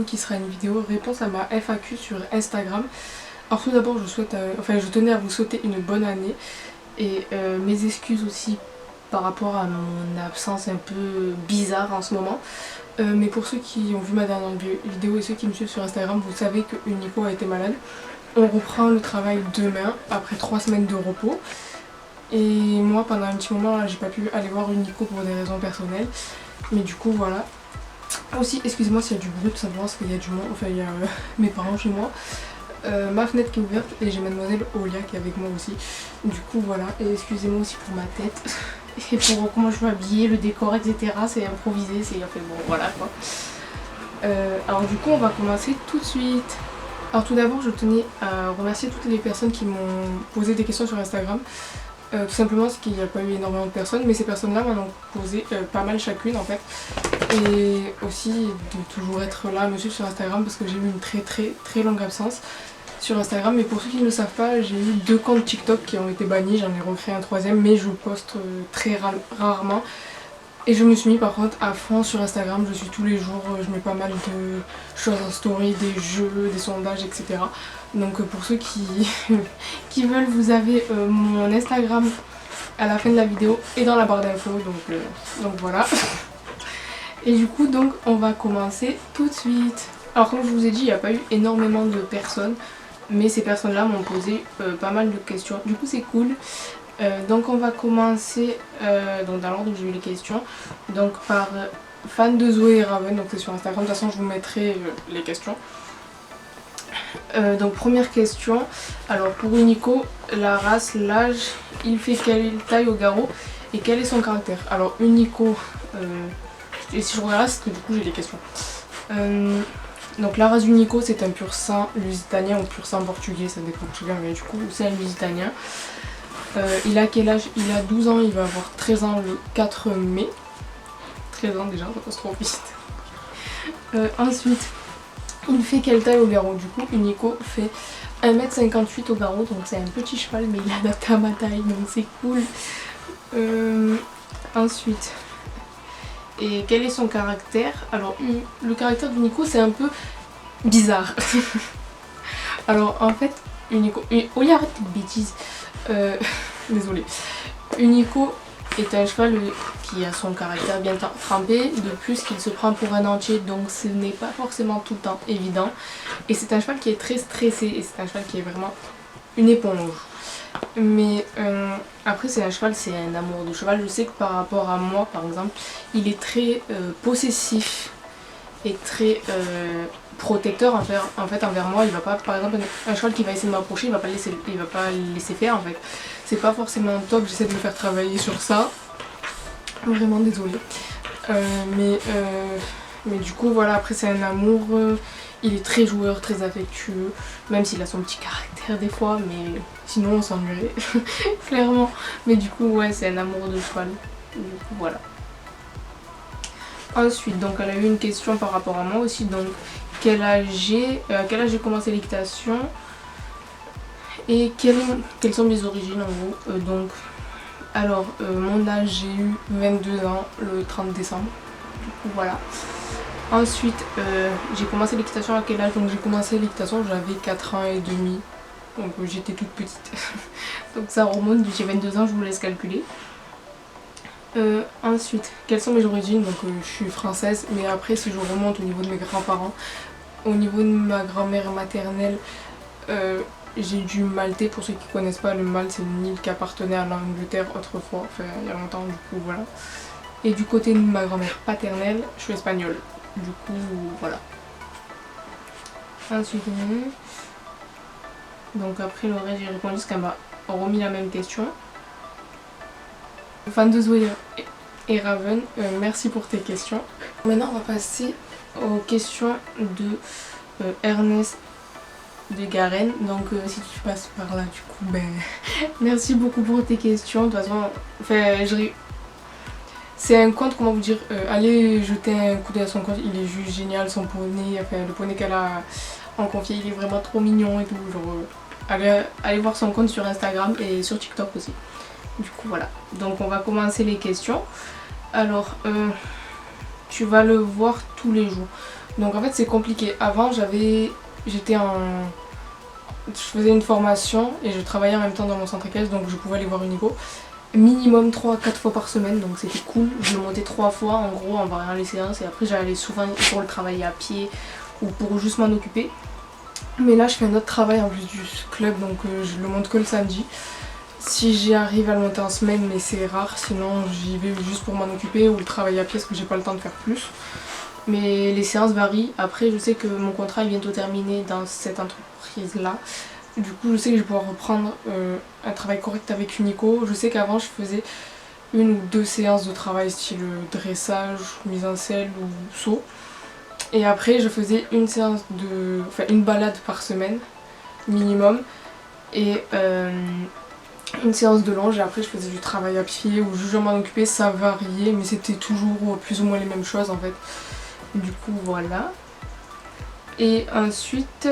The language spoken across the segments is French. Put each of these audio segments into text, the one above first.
qui sera une vidéo réponse à ma FAQ sur Instagram. Alors tout d'abord je tenais à vous souhaiter une bonne année et mes excuses aussi par rapport à mon absence un peu bizarre en ce moment. Mais pour ceux qui ont vu ma dernière vidéo et ceux qui me suivent sur Instagram, vous savez que Unico a été malade. On reprend le travail demain après 3 semaines de repos. Et moi pendant un petit moment là j'ai pas pu aller voir Unico pour des raisons personnelles. Mais du coup voilà. Aussi excusez-moi s'il y a du bruit tout simplement parce qu'il y a du monde, enfin il y a mes parents chez moi. Ma fenêtre qui est ouverte et j'ai mademoiselle Olia qui est avec moi aussi. Du coup voilà, et excusez-moi aussi pour ma tête et pour comment je suis habillée, le décor etc. C'est improvisé, c'est fait bon voilà quoi. Alors du coup on va commencer tout de suite. Alors tout d'abord je tenais à remercier toutes les personnes qui m'ont posé des questions sur Instagram. Tout simplement parce qu'il n'y a pas eu énormément de personnes, mais ces personnes-là m'en ont posé pas mal chacune en fait. Et aussi de toujours être là, à me suivre sur Instagram parce que j'ai eu une très longue absence sur Instagram. Mais pour ceux qui ne le savent pas, j'ai eu 2 comptes TikTok qui ont été bannis, j'en ai recréé un 3e, mais je poste très rarement. Et je me suis mis par contre à fond sur Instagram, je suis tous les jours, je mets pas mal de choses en story, des jeux, des sondages, etc. Donc pour ceux qui veulent, vous avez mon Instagram à la fin de la vidéo et dans la barre d'infos, donc voilà. Et du coup donc on va commencer tout de suite. Alors comme je vous ai dit, il n'y a pas eu énormément de personnes, mais ces personnes-là m'ont posé pas mal de questions, du coup c'est cool. Donc on va commencer donc dans l'ordre où j'ai eu les questions, donc par fan de Zoé et Raven, donc c'est sur Instagram, de toute façon je vous mettrai les questions. Donc première question, alors pour Unico, la race, l'âge, il fait quelle taille au garrot et quel est son caractère. Alors Unico, et si je regarde là, c'est que du coup j'ai les questions. Donc la race Unico c'est un pur sang lusitanien ou pur sang portugais, ça dépend de mais du coup c'est un lusitanien. Il a quel âge? Il a 12 ans, il va avoir 13 ans le 4 mai. 13 ans déjà, ça passe trop vite. Ensuite, il fait quelle taille au garrot? Du coup, Unico fait 1m58 au garrot, donc c'est un petit cheval, mais il est adapté à ma taille, donc c'est cool. Ensuite, et quel est son caractère? Alors, le caractère d'Unico, c'est un peu bizarre. Alors, en fait, Unico... Oh, il arrête de bêtises. Désolée. Unico est un cheval qui a son caractère bien trempé, de plus qu'il se prend pour un entier, donc ce n'est pas forcément tout le temps évident. Et c'est un cheval qui est très stressé et c'est un cheval qui est vraiment une éponge. Mais après c'est un cheval, c'est un amour de cheval. Je sais que par rapport à moi par exemple, il est très possessif et très protecteur envers moi. Il va pas, par exemple un cheval qui va essayer de m'approcher, il va pas le laisser faire en fait. C'est pas forcément top, j'essaie de le faire travailler sur ça. Vraiment désolée. Mais du coup voilà, après c'est un amour, il est très joueur, très affectueux, même s'il a son petit caractère des fois, mais sinon on s'ennuierait, clairement. Mais du coup ouais, c'est un amour de cheval. Du coup voilà. Ensuite, donc elle a eu une question par rapport à moi aussi, donc à quel âge j'ai commencé l'équitation et quelles sont mes origines en gros. Donc alors mon âge, j'ai eu 22 ans le 30 décembre, du coup voilà. Ensuite j'ai commencé l'équitation à quel âge? Donc j'ai commencé l'équitation, j'avais 4 ans et demi, donc j'étais toute petite. Donc ça remonte, j'ai 22 ans, je vous laisse calculer. Ensuite, quelles sont mes origines? Donc je suis française, mais après si je remonte au niveau de mes grands-parents, au niveau de ma grand-mère maternelle, j'ai du maltais. Pour ceux qui connaissent pas, le Malte c'est une île qui appartenait à l'Angleterre autrefois, enfin il y a longtemps, du coup voilà. Et du côté de ma grand-mère paternelle, je suis espagnole, du coup voilà. Ensuite, donc après le reste j'ai répondu parce qu'elle m'a remis la même question. Fan de Zoé et Raven, merci pour tes questions. Maintenant on va passer aux questions de Ernest de Garenne. Donc si tu passes par là du coup, ben merci beaucoup pour tes questions. De toute façon, enfin c'est un compte, comment vous dire, allez jeter un coup d'œil à son compte, il est juste génial, son poney, enfin le poney qu'elle a en confié, il est vraiment trop mignon et tout, genre allez voir son compte sur Instagram et sur TikTok aussi. Du coup voilà, donc on va commencer les questions. Alors tu vas le voir tous les jours. Donc en fait c'est compliqué. Avant j'étais en... Je faisais une formation et je travaillais en même temps dans mon centre équestre, donc je pouvais aller voir Unico minimum 3 à 4 fois par semaine, donc c'était cool. Je le montais 3 fois en gros en variant les séances et après j'allais souvent pour le travailler à pied ou pour juste m'en occuper. Mais là je fais un autre travail en plus du club, donc je le monte que le samedi. Si j'y arrive à le monter en semaine, mais c'est rare, sinon j'y vais juste pour m'en occuper ou le travail à pied parce que j'ai pas le temps de faire plus. Mais les séances varient. Après je sais que mon contrat est bientôt terminé dans cette entreprise là. Du coup je sais que je vais pouvoir reprendre un travail correct avec Unico. Je sais qu'avant je faisais 1 ou 2 séances de travail style dressage, mise en selle ou saut. Et après je faisais une balade par semaine minimum. Et une séance de longe et après je faisais du travail à pied ou juste m'en occuper, ça variait mais c'était toujours plus ou moins les mêmes choses en fait. Du coup voilà. Et ensuite,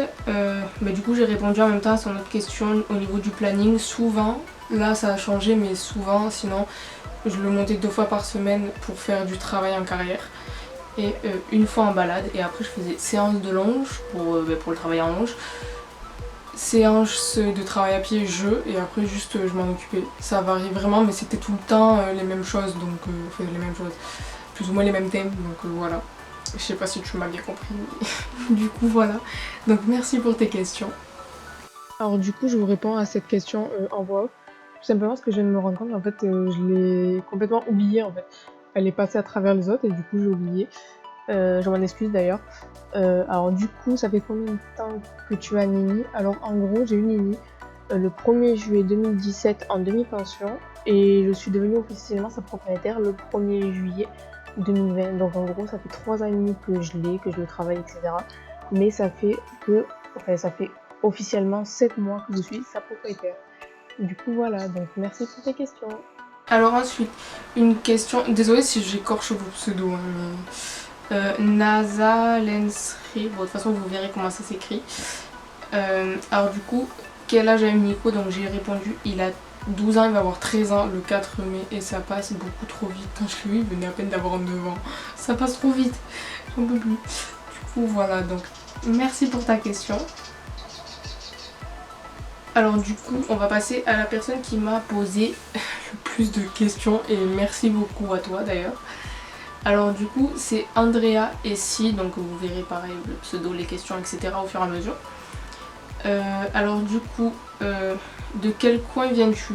du coup j'ai répondu en même temps à son autre question au niveau du planning. Souvent, là ça a changé mais souvent sinon je le montais 2 fois par semaine pour faire du travail en carrière. Et 1 fois en balade et après je faisais séance de longe pour le travail en longe. Séance de travail à pied, et après juste je m'en occupais. Ça varie vraiment mais c'était tout le temps les mêmes choses, donc les mêmes choses, plus ou moins les mêmes thèmes, donc voilà. Je sais pas si tu m'as bien compris, mais du coup voilà. Donc merci pour tes questions. Alors du coup je vous réponds à cette question en voix off, tout simplement parce que je viens de me rendre compte en fait je l'ai complètement oubliée en fait. Elle est passée à travers les autres et du coup j'ai oublié. Je m'en excuse d'ailleurs. Alors du coup, ça fait combien de temps que tu as Nini? Alors en gros, j'ai eu Nini le 1er juillet 2017 en demi-pension et je suis devenue officiellement sa propriétaire le 1er juillet 2020. Donc en gros, ça fait 3 ans et demi que je l'ai, que je le travaille, etc. Mais ça fait officiellement 7 mois que je suis sa propriétaire. Du coup voilà, donc merci pour tes questions. Alors ensuite, une question, désolée si j'écorche vos pseudos, mais... NASA Lensri, bon de toute façon vous verrez comment ça s'écrit. Alors du coup, quel âge a Nico? Donc j'ai répondu, il a 12 ans, il va avoir 13 ans le 4 mai et ça passe beaucoup trop vite. Quand je l'ai eu, il venait à peine d'avoir 9 ans. Ça passe trop vite, j'en peux plus. Du coup voilà, donc merci pour ta question. Alors du coup, on va passer à la personne qui m'a posé le plus de questions et merci beaucoup à toi d'ailleurs. Alors du coup c'est Andrea et Si, donc vous verrez pareil le pseudo, les questions, etc. au fur et à mesure. Alors du coup, de quel coin viens-tu?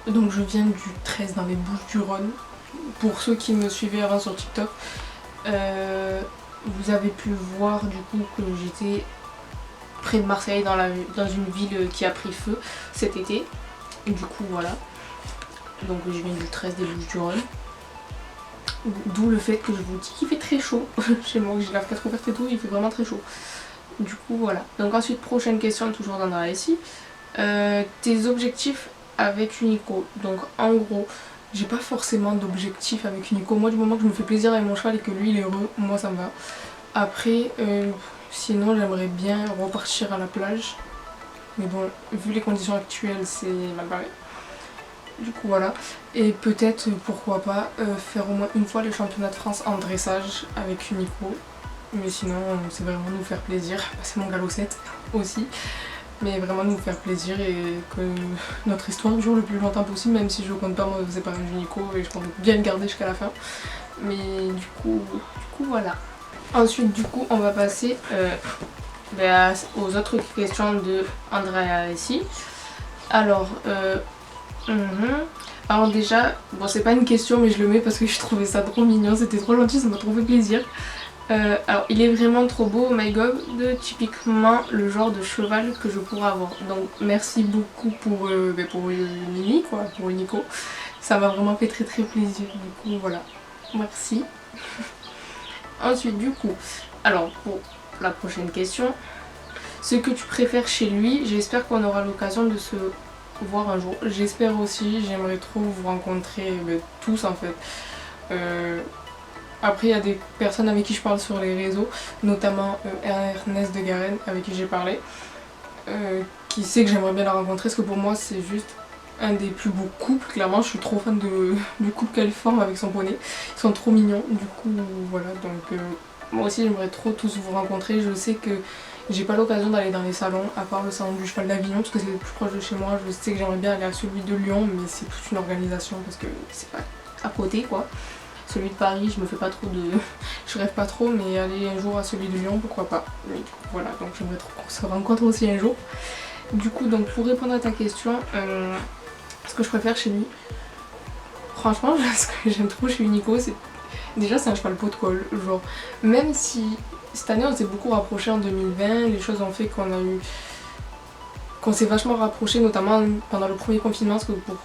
Donc je viens du 13 dans les Bouches-du-Rhône. Pour ceux qui me suivaient avant sur TikTok, vous avez pu voir du coup que j'étais près de Marseille dans une ville qui a pris feu cet été. Du coup voilà. Donc je viens du 13 des Bouches-du-Rhône. D'où le fait que je vous dis qu'il fait très chaud. Chez moi, que j'ai la fenêtre ouverte et tout, il fait vraiment très chaud. Du coup, voilà. Donc ensuite, prochaine question, toujours d'Andrea ici. Tes objectifs avec Unico. Donc en gros, j'ai pas forcément d'objectif avec Unico. Moi, du moment que je me fais plaisir avec mon cheval et que lui, il est heureux, moi, ça me va. Après, sinon, j'aimerais bien repartir à la plage. Mais bon, vu les conditions actuelles, c'est mal barré. Du coup voilà, et peut-être pourquoi pas faire au moins 1 fois le championnat de France en dressage avec Unico. Mais sinon c'est vraiment nous faire plaisir, c'est mon galop 7 aussi. Mais vraiment nous faire plaisir et que notre histoire dure le plus longtemps possible, même si je compte pas me séparer d'Unico et je compte bien le garder jusqu'à la fin. Mais du coup voilà. Ensuite du coup on va passer aux autres questions de Andrea ici. Alors alors déjà, bon c'est pas une question mais je le mets parce que je trouvais ça trop mignon, c'était trop gentil, ça m'a trop fait plaisir. Alors il est vraiment trop beau, oh my god, typiquement le genre de cheval que je pourrais avoir. Donc merci beaucoup pour Mimi quoi, pour Nico. Ça m'a vraiment fait très plaisir, du coup voilà, merci. Ensuite du coup, alors pour la prochaine question, ce que tu préfères chez lui, j'espère qu'on aura l'occasion de se voir un jour. J'espère aussi, j'aimerais trop vous rencontrer tous en fait. Après il y a des personnes avec qui je parle sur les réseaux, notamment Ernest de Garenne avec qui j'ai parlé, qui sait que j'aimerais bien la rencontrer parce que pour moi c'est juste un des plus beaux couples. Clairement je suis trop fan du couple qu'elle forme avec son poney, ils sont trop mignons. Du coup voilà, donc moi aussi j'aimerais trop tous vous rencontrer. Je sais que j'ai pas l'occasion d'aller dans les salons, à part le salon du cheval d'Avignon, parce que c'est le plus proche de chez moi. Je sais que j'aimerais bien aller à celui de Lyon, mais c'est toute une organisation, parce que c'est pas à côté quoi. Celui de Paris, je me fais pas trop de... je rêve pas trop, mais aller un jour à celui de Lyon, pourquoi pas. Mais du coup, voilà, donc j'aimerais trop qu'on se rencontre aussi un jour. Du coup, donc pour répondre à ta question, ce que je préfère chez lui, franchement, ce que j'aime trop chez Unico, c'est... Déjà, c'est un cheval pot de colle, genre, même si cette année on s'est beaucoup rapproché en 2020, les choses ont fait qu'on s'est vachement rapproché, notamment pendant le premier confinement, parce que pour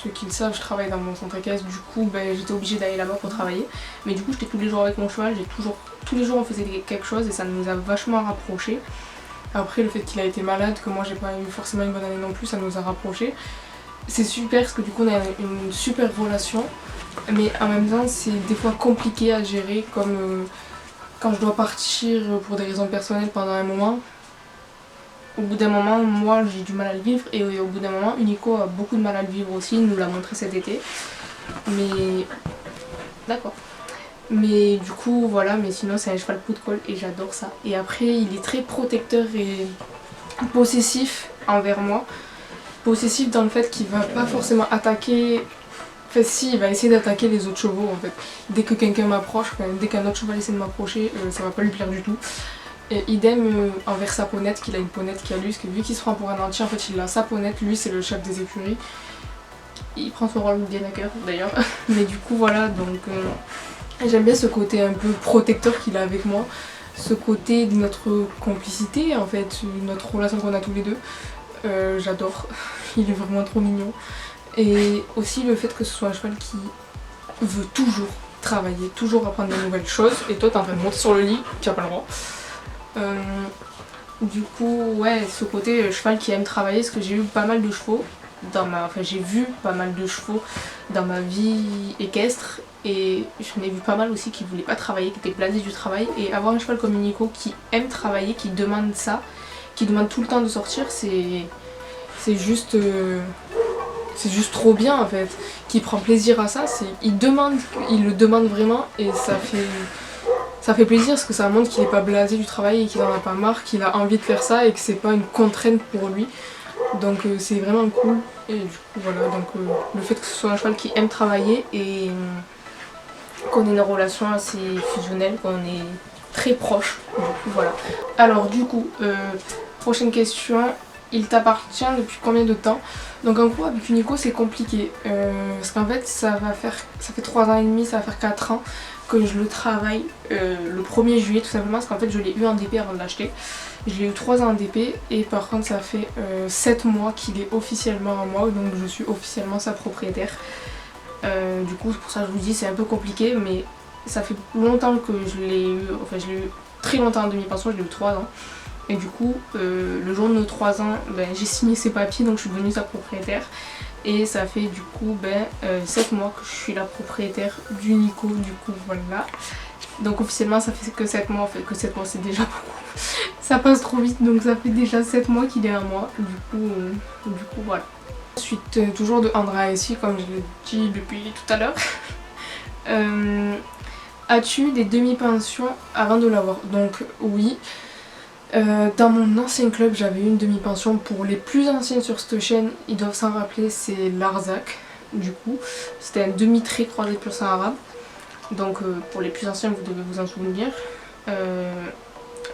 ceux qui le savent, je travaille dans mon centre équestre, du coup j'étais obligée d'aller là-bas pour travailler. Mais du coup j'étais tous les jours avec mon cheval, tous les jours on faisait quelque chose et ça nous a vachement rapprochés. Après le fait qu'il a été malade, que moi j'ai pas eu forcément une bonne année non plus, ça nous a rapprochés. C'est super parce que du coup on a une super relation, mais en même temps c'est des fois compliqué à gérer, comme quand je dois partir pour des raisons personnelles pendant un moment. Au bout d'un moment, moi j'ai du mal à le vivre et au bout d'un moment, Unico a beaucoup de mal à le vivre aussi, il nous l'a montré cet été. Mais d'accord. Mais du coup voilà, mais sinon c'est un cheval pot de colle et j'adore ça. Et après il est très protecteur et possessif envers moi. Possessif dans le fait qu'il va pas forcément attaquer. Enfin si, il va essayer d'attaquer les autres chevaux en fait. Dès que quelqu'un m'approche, dès qu'un autre cheval essaie de m'approcher, ça va pas lui plaire du tout. Et idem envers sa ponette, qu'il a une ponette qui a lui, parce que vu qu'il se prend pour un entier, en fait il a sa ponette, lui c'est le chef des écuries. Il prend son rôle bien à cœur d'ailleurs. Mais du coup voilà, donc j'aime bien ce côté un peu protecteur qu'il a avec moi. Ce côté de notre complicité en fait, notre relation qu'on a tous les deux. J'adore, il est vraiment trop mignon. Et aussi le fait que ce soit un cheval qui veut toujours travailler, toujours apprendre de nouvelles choses. Et toi t'es en train de monter sur le lit, tu n'as pas le droit. Du coup, ouais, ce côté cheval qui aime travailler, parce que j'ai eu pas mal de chevaux j'ai vu pas mal de chevaux dans ma vie équestre et j'en ai vu pas mal aussi qui voulaient pas travailler, qui étaient blasés du travail. Et avoir un cheval comme Unico qui aime travailler, qui demande ça, qui demande tout le temps de sortir, c'est juste trop bien en fait. Qui prend plaisir à ça, il le demande vraiment et ça fait plaisir parce que ça montre qu'il est pas blasé du travail et qu'il en a pas marre, qu'il a envie de faire ça et que c'est pas une contrainte pour lui. Donc c'est vraiment cool. Et du coup voilà, donc le fait que ce soit un cheval qui aime travailler et qu'on ait une relation assez fusionnelle, qu'on est très proche. Du coup voilà. Alors du coup, prochaine question. Il t'appartient depuis combien de temps? Donc en gros avec Unico c'est compliqué. Parce qu'en fait ça fait 3 ans et demi, ça va faire 4 ans que je le travaille le 1er juillet tout simplement parce qu'en fait je l'ai eu en DP avant de l'acheter. Je l'ai eu 3 ans en DP et par contre ça fait 7 mois qu'il est officiellement à moi, donc je suis officiellement sa propriétaire. Du coup pour ça je vous dis c'est un peu compliqué, mais ça fait longtemps que je l'ai eu, enfin je l'ai eu très longtemps en demi-pension, je l'ai eu 3 ans. Et du coup le jour de nos 3 ans j'ai signé ses papiers, donc je suis devenue sa propriétaire. Et ça fait du coup 7 mois que je suis la propriétaire d'Unico, du coup voilà. Donc officiellement ça fait que 7 mois, en fait que 7 mois c'est déjà beaucoup. Ça passe trop vite, donc ça fait déjà 7 mois qu'il est à moi, du coup voilà. Ensuite toujours de Andra ici, comme je l'ai dit depuis tout à l'heure. As-tu eu des demi-pensions avant de l'avoir? Donc oui. Dans mon ancien club j'avais eu une demi-pension. Pour les plus anciennes sur cette chaîne, ils doivent s'en rappeler, c'est Larzac. Du coup c'était un demi-trait croisé pur sang arabe. Donc pour les plus anciens vous devez vous en souvenir.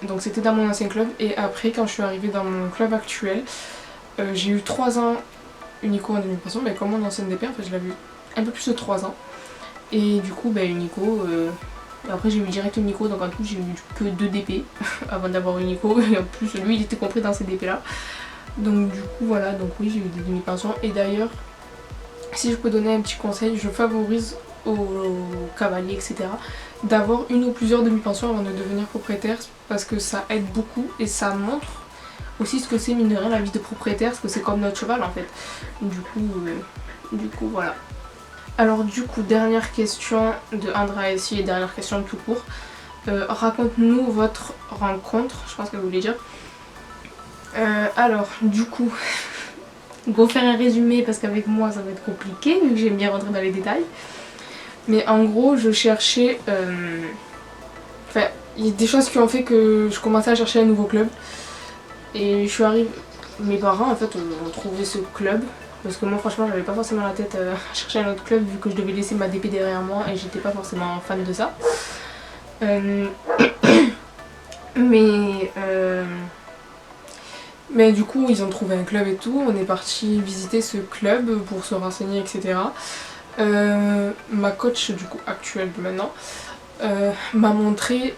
Donc c'était dans mon ancien club. Et après quand je suis arrivée dans mon club actuel, j'ai eu 3 ans Unico en demi-pension. Mais comme mon ancienne DP en fait je l'avais eu un peu plus de 3 ans. Et du coup Unico... Et après j'ai eu direct Unico, donc en tout j'ai eu que 2 DP avant d'avoir Unico, et en plus lui il était compris dans ces DP là. Donc du coup voilà, donc oui j'ai eu des demi-pensions. Et d'ailleurs si je peux donner un petit conseil, je favorise aux cavaliers etc d'avoir une ou plusieurs demi-pensions avant de devenir propriétaire, parce que ça aide beaucoup et ça montre aussi ce que c'est mine de rien la vie de propriétaire, parce que c'est comme notre cheval en fait. Du coup voilà. Alors du coup, dernière question de Andra ici et dernière question de tout court. Raconte-nous votre rencontre, je pense qu'elle voulait dire. Alors du coup, go faire un résumé parce qu'avec moi ça va être compliqué vu que j'aime bien rentrer dans les détails. Mais en gros, je cherchais... Enfin, il y a des choses qui ont fait que je commençais à chercher un nouveau club. Et je suis arrivée, mes parents en fait ont trouvé ce club. Parce que moi franchement j'avais pas forcément la tête à chercher un autre club vu que je devais laisser ma DP derrière moi et j'étais pas forcément fan de ça. Mais du coup ils ont trouvé un club et tout, on est parti visiter ce club pour se renseigner etc. Ma coach du coup actuelle de maintenant m'a montré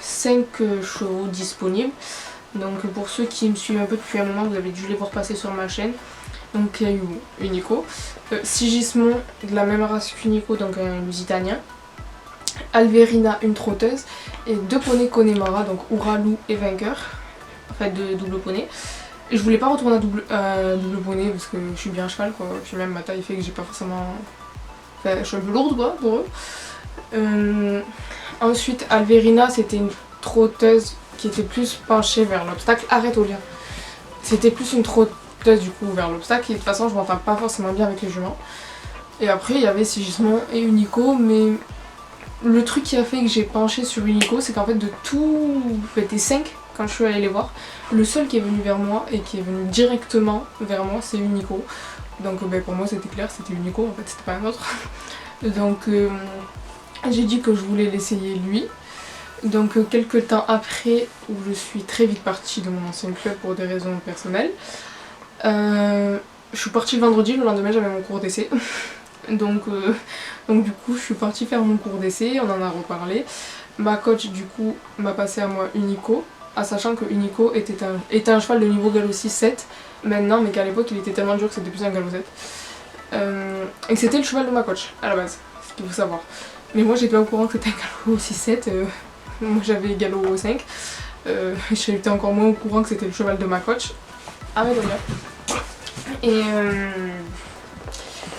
5 chevaux disponibles. Donc pour ceux qui me suivent un peu depuis un moment, vous avez dû les voir passer sur ma chaîne. Donc il y a eu Unico, Sigismond de la même race qu'Unico, donc un Lusitanien, Alverina une trotteuse et 2 poneys Connemara, donc Ouralou et Vainqueur, enfin de double poney. Et je voulais pas retourner à double poney parce que je suis bien à cheval quoi, puis même ma taille fait que j'ai pas forcément... Enfin je suis un peu lourde quoi pour eux. Ensuite Alverina c'était une trotteuse qui était plus penchée vers l'obstacle, arrête au lien. C'était plus une trotteuse du coup vers l'obstacle et de toute façon je m'entends pas forcément bien avec les juments. Et après il y avait Sigismond et Unico, mais le truc qui a fait que j'ai penché sur Unico c'est qu'en fait de tout, des 5 quand je suis allée les voir, le seul qui est venu vers moi et qui est venu directement vers moi c'est Unico. Donc pour moi c'était clair, c'était Unico en fait, c'était pas un autre. Donc j'ai dit que je voulais l'essayer lui. Donc quelques temps après, où je suis très vite partie de mon ancien club pour des raisons personnelles, je suis partie le vendredi, le lendemain j'avais mon cours d'essai. donc du coup je suis partie faire mon cours d'essai, on en a reparlé. Ma coach du coup m'a passé à moi Unico, en sachant que Unico était un cheval de niveau galop 6-7 maintenant, mais qu'à l'époque il était tellement dur que c'était plus un galop 7. Et que c'était le cheval de ma coach à la base, ce qu'il faut savoir. Mais moi j'étais pas au courant que c'était un galop 6-7. Moi j'avais galop 5, j'étais encore moins au courant que c'était le cheval de ma coach. Arrête de dire.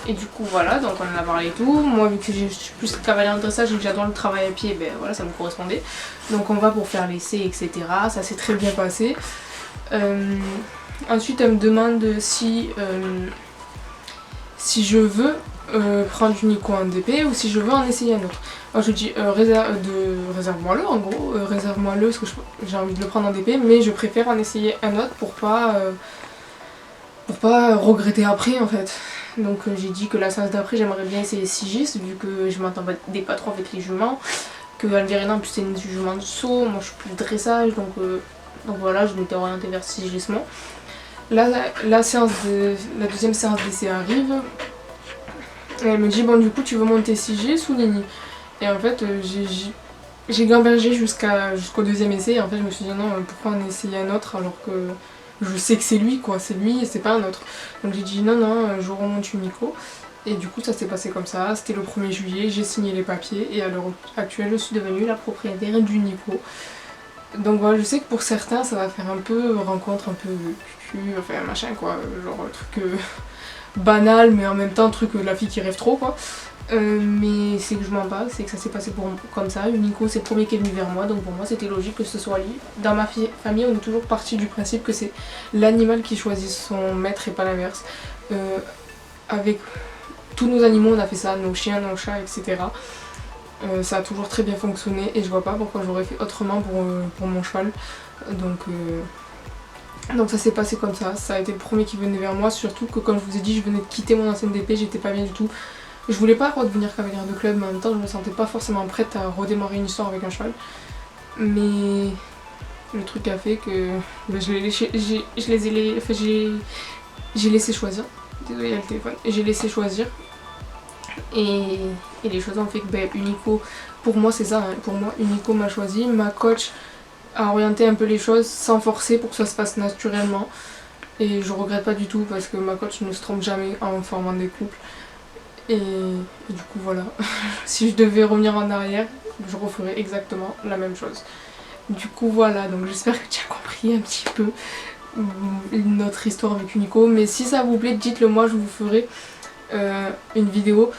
Et du coup voilà, donc on en a parlé et tout. Moi vu que je suis plus cavalier en dressage et que j'adore le travail à pied, ben voilà ça me correspondait. Donc on va pour faire l'essai etc. Ça s'est très bien passé. Ensuite elle me demande si je veux prendre Unico en DP ou si je veux en essayer un autre. Alors je dis réserve-moi-le en gros, réserve-moi-le parce que j'ai envie de le prendre en DP, mais je préfère en essayer un autre pour pas regretter après en fait. Donc j'ai dit que la séance d'après j'aimerais bien essayer Sigis vu que je m'entendais pas trop avec les juments, que Alverina en plus c'est une jument de saut, moi je suis plus de dressage donc voilà je m'étais orientée vers Sigismond. Là la deuxième séance d'essai arrive. Et elle me dit bon du coup tu veux monter Sigis ou Nini. Et en fait j'ai gambergé jusqu'au deuxième essai et en fait je me suis dit non pourquoi en essayer un autre alors que je sais que c'est lui quoi, c'est lui et c'est pas un autre. Donc j'ai dit non je remonte Unico et du coup ça s'est passé comme ça, c'était le 1er juillet, j'ai signé les papiers et à l'heure actuelle je suis devenue la propriétaire d'Unico. Donc voilà, je sais que pour certains ça va faire un peu rencontre un peu cul, enfin machin quoi, genre truc banal mais en même temps truc la fille qui rêve trop quoi. Mais c'est que je m'en bats, c'est que ça s'est passé comme ça. Unico c'est le premier qui est venu vers moi, donc pour moi c'était logique que ce soit lui. Dans ma famille on est toujours parti du principe que c'est l'animal qui choisit son maître et pas l'inverse. Avec tous nos animaux on a fait ça, nos chiens, nos chats, etc. Ça a toujours très bien fonctionné et je vois pas pourquoi j'aurais fait autrement pour mon cheval. Donc ça s'est passé comme ça a été le premier qui venait vers moi, surtout que comme je vous ai dit je venais de quitter mon ancienne DP, j'étais pas bien du tout. Je voulais pas redevenir cavalière de club mais en même temps je me sentais pas forcément prête à redémarrer une histoire avec un cheval. Mais le truc a fait que j'ai laissé choisir. Désolée il y a le téléphone. J'ai laissé choisir. Et les choses ont fait que Unico, pour moi c'est ça, hein, pour moi Unico m'a choisi, ma coach a orienté un peu les choses sans forcer pour que ça se passe naturellement. Et je regrette pas du tout parce que ma coach ne se trompe jamais en formant des couples. Et du coup voilà, si je devais revenir en arrière, je referais exactement la même chose. Du coup voilà, donc j'espère que tu as compris un petit peu notre histoire avec Unico. Mais si ça vous plaît, dites-le moi, je vous ferai une vidéo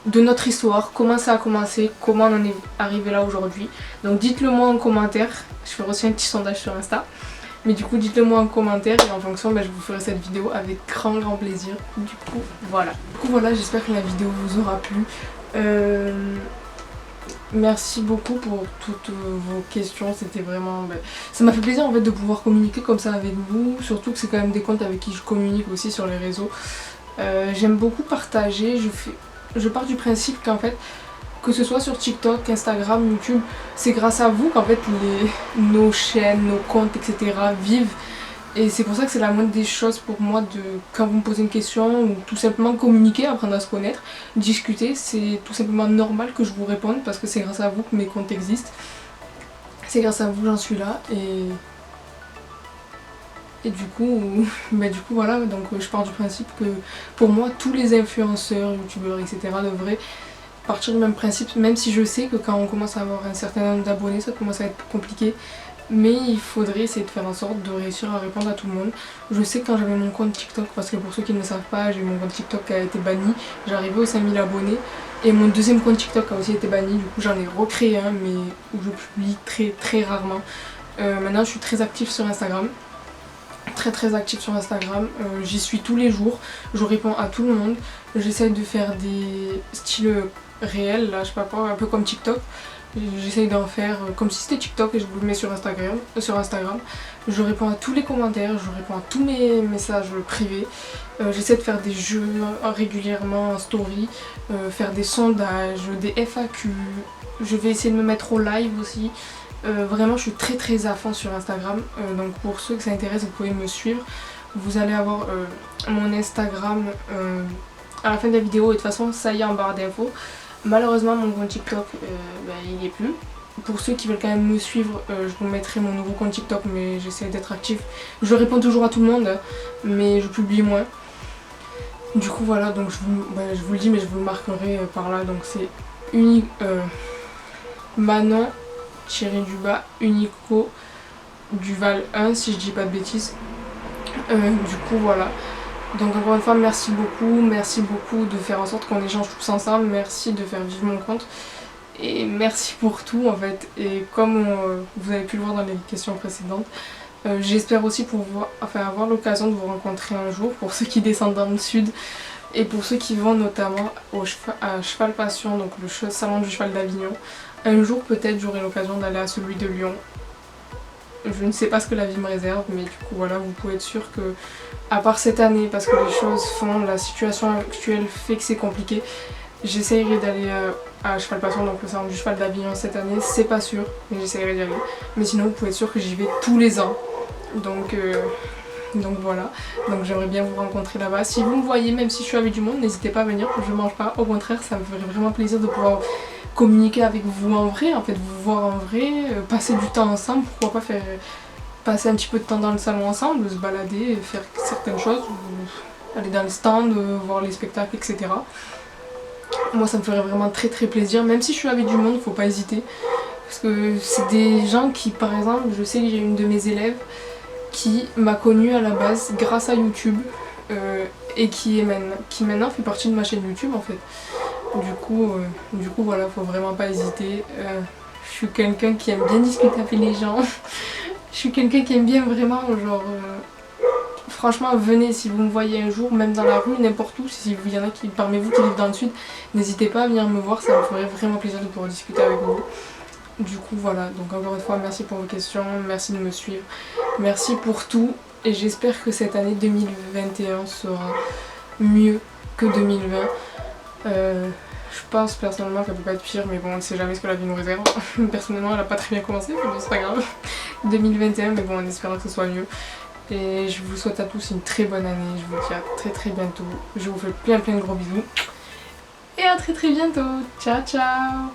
de notre histoire, comment ça a commencé, comment on en est arrivé là aujourd'hui. Donc dites-le moi en commentaire, je ferai aussi un petit sondage sur Insta. Mais du coup dites-le moi en commentaire et en fonction je vous ferai cette vidéo avec grand plaisir. Du coup voilà, j'espère que la vidéo vous aura plu. merci beaucoup pour toutes vos questions, c'était vraiment... ça m'a fait plaisir en fait de pouvoir communiquer comme ça avec vous, surtout que c'est quand même des comptes avec qui je communique aussi sur les réseaux. J'aime beaucoup partager, je pars du principe qu'en fait, que ce soit sur TikTok, Instagram, YouTube, c'est grâce à vous qu'en fait nos chaînes, nos comptes, etc. vivent. Et c'est pour ça que c'est la moindre des choses pour moi de, quand vous me posez une question, ou tout simplement communiquer, apprendre à se connaître, discuter, c'est tout simplement normal que je vous réponde parce que c'est grâce à vous que mes comptes existent. C'est grâce à vous que j'en suis là et du coup, du coup voilà, donc je pars du principe que pour moi tous les influenceurs, youtubeurs, etc. devraient partir du même principe, même si je sais que quand on commence à avoir un certain nombre d'abonnés, ça commence à être compliqué. Mais il faudrait essayer de faire en sorte de réussir à répondre à tout le monde. Je sais que quand j'avais mon compte TikTok, parce que pour ceux qui ne le savent pas, j'ai eu mon compte TikTok qui a été banni, j'arrivais aux 5000 abonnés. Et mon deuxième compte TikTok a aussi été banni, du coup j'en ai recréé un, mais où je publie très très rarement. Maintenant je suis très active sur Instagram. Très active sur Instagram, j'y suis tous les jours, je réponds à tout le monde, j'essaye de faire des styles réels, là je sais pas quoi, un peu comme TikTok. J'essaye d'en faire comme si c'était TikTok et je vous le mets sur Instagram. Je réponds à tous les commentaires, je réponds à tous mes messages privés. J'essaie de faire des jeux régulièrement en story, faire des sondages, des FAQ. Je vais essayer de me mettre au live aussi. Vraiment je suis très à fond sur Instagram. Donc pour ceux que ça intéresse, vous pouvez me suivre. Vous allez avoir mon Instagram à la fin de la vidéo et de toute façon ça y est en barre d'infos. Malheureusement mon compte TikTok il n'y est plus. Pour ceux qui veulent quand même me suivre, je vous mettrai mon nouveau compte TikTok, mais j'essaie d'être active. Je réponds toujours à tout le monde, mais je publie moins. Du coup voilà, donc je vous le dis, mais je vous le marquerai par là. Donc c'est Manon Unico Duval 1 si je dis pas de bêtises. Du coup voilà. Donc encore une fois merci beaucoup de faire en sorte qu'on échange tous ensemble, merci de faire vivre mon compte et merci pour tout en fait. Et comme vous avez pu le voir dans les questions précédentes, j'espère aussi avoir l'occasion de vous rencontrer un jour pour ceux qui descendent dans le sud et pour ceux qui vont notamment à Cheval Passion, donc le salon du cheval d'Avignon. Un jour peut-être j'aurai l'occasion d'aller à celui de Lyon. Je ne sais pas ce que la vie me réserve, mais du coup voilà, vous pouvez être sûr que, à part cette année, parce que les choses font, la situation actuelle fait que c'est compliqué, j'essayerai d'aller à Cheval Passion, donc le salon du cheval d'Avignon cette année, c'est pas sûr, mais j'essayerai d'y aller. Mais sinon vous pouvez être sûr que j'y vais tous les ans, donc voilà, donc j'aimerais bien vous rencontrer là-bas. Si vous me voyez, même si je suis avec du monde, n'hésitez pas à venir, je mange pas, au contraire ça me ferait vraiment plaisir de pouvoir communiquer avec vous en vrai, en fait, vous voir en vrai, passer du temps ensemble, pourquoi pas passer un petit peu de temps dans le salon ensemble, se balader, faire certaines choses, aller dans les stands, voir les spectacles, etc. Moi ça me ferait vraiment très plaisir, même si je suis avec du monde, faut pas hésiter, parce que c'est des gens qui, par exemple, je sais que j'ai une de mes élèves qui m'a connue à la base grâce à YouTube, et qui maintenant fait partie de ma chaîne YouTube en fait. Du coup voilà, faut vraiment pas hésiter. Je suis quelqu'un qui aime bien discuter avec les gens. Je suis quelqu'un qui aime bien vraiment, genre... franchement, venez si vous me voyez un jour, même dans la rue, n'importe où, s'il y en a qui, parmi vous qui vivent dans le sud, n'hésitez pas à venir me voir, ça me ferait vraiment plaisir de pouvoir discuter avec vous. Du coup voilà, donc encore une fois, merci pour vos questions, merci de me suivre, merci pour tout, et j'espère que cette année 2021 sera mieux que 2020. Je pense personnellement qu'elle peut pas être pire, mais bon, on ne sait jamais ce que la vie nous réserve. Personnellement, elle a pas très bien commencé, mais c'est pas grave. 2021, mais bon, en espérant que ce soit mieux. Et je vous souhaite à tous une très bonne année. Je vous dis à très bientôt. Je vous fais plein de gros bisous. Et à très bientôt. Ciao ciao.